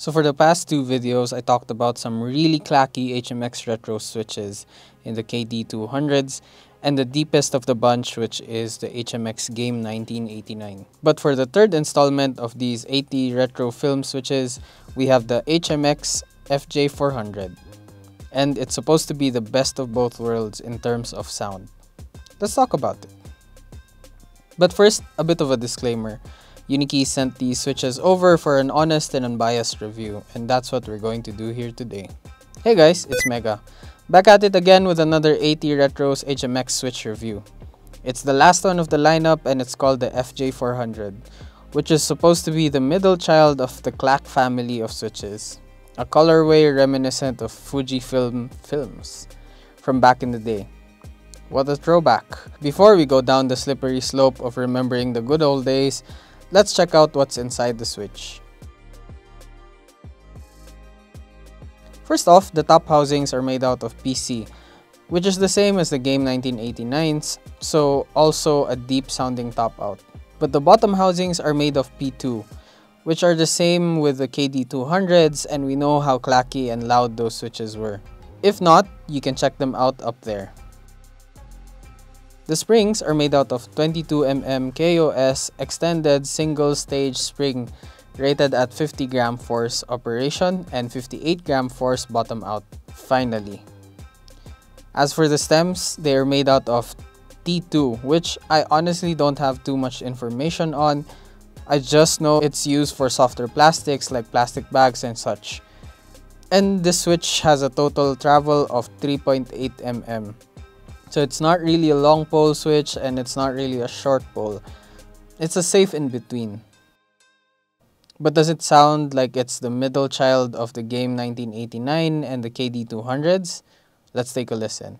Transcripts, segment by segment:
So for the past two videos, I talked about some really clacky HMX retro switches in the KD200s and the deepest of the bunch, which is the HMX Game 1989. But for the third installment of these 80 retro film switches, we have the HMX FJ400. And it's supposed to be the best of both worlds in terms of sound. Let's talk about it. But first, a bit of a disclaimer. Unikey sent these switches over for an honest and unbiased review, and that's what we're going to do here today. Hey guys, it's Mega. Back at it again with another 80 Retros HMX switch review. It's the last one of the lineup and it's called the FJ400, which is supposed to be the middle child of the Clack family of switches. A colorway reminiscent of Fujifilm films from back in the day. What a throwback. Before we go down the slippery slope of remembering the good old days, let's check out what's inside the switch. First off, the top housings are made out of PC, which is the same as the Game 1989's, so also a deep sounding top out. But the bottom housings are made of P2, which are the same with the KD200s, and we know how clacky and loud those switches were. If not, you can check them out up there. The springs are made out of 22mm KOS extended single stage spring rated at 50 gram force operation and 58 gram force bottom out, finally. As for the stems, they are made out of T2, which I honestly don't have too much information on. I just know it's used for softer plastics like plastic bags and such. And this switch has a total travel of 3.8 mm. So it's not really a long pole switch and it's not really a short pole. It's a safe in between. But does it sound like it's the middle child of the Game 1989 and the KD200s? Let's take a listen.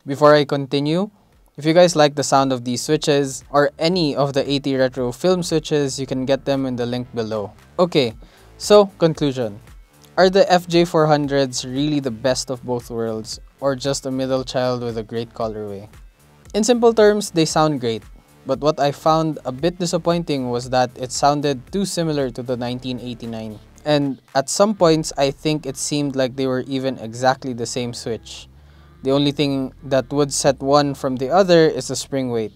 Before I continue, if you guys like the sound of these switches or any of the 80 retro film switches, you can get them in the link below. Okay, so conclusion. Are the FJ400s really the best of both worlds, or just a middle child with a great colorway? In simple terms, they sound great, but what I found a bit disappointing was that it sounded too similar to the 1989. And at some points, I think it seemed like they were even exactly the same switch. The only thing that would set one from the other is the spring weight,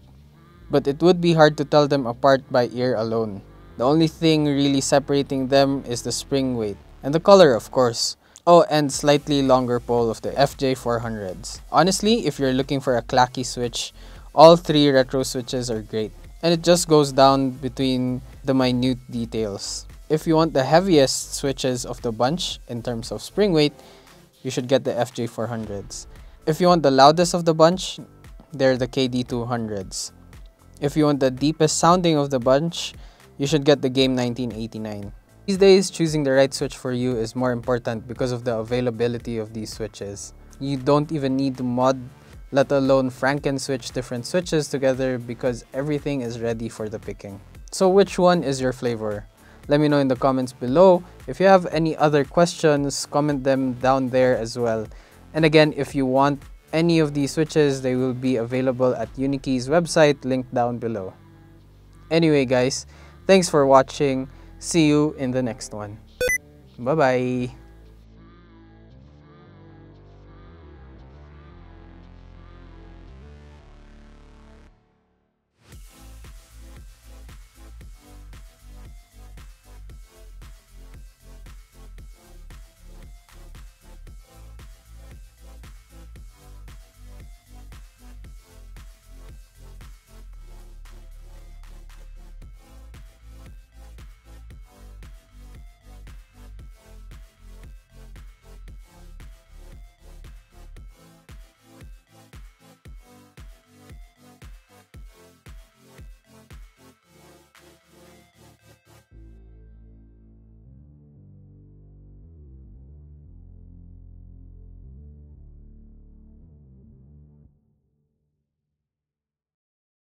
but it would be hard to tell them apart by ear alone. The only thing really separating them is the spring weight, and the color of course. Oh, and slightly longer pole of the FJ400s. Honestly, if you're looking for a clacky switch, all three retro switches are great, and it just goes down between the minute details. If you want the heaviest switches of the bunch in terms of spring weight, you should get the FJ400s. If you want the loudest of the bunch, they're the KD200s. If you want the deepest sounding of the bunch, you should get the Game 1989. These days, choosing the right switch for you is more important because of the availability of these switches. You don't even need to mod, let alone Franken switch different switches together because everything is ready for the picking. So which one is your flavor? Let me know in the comments below. If you have any other questions, comment them down there as well. And again, if you want any of these switches, they will be available at Unikey's website, linked down below. Anyway guys, thanks for watching. See you in the next one. Bye-bye.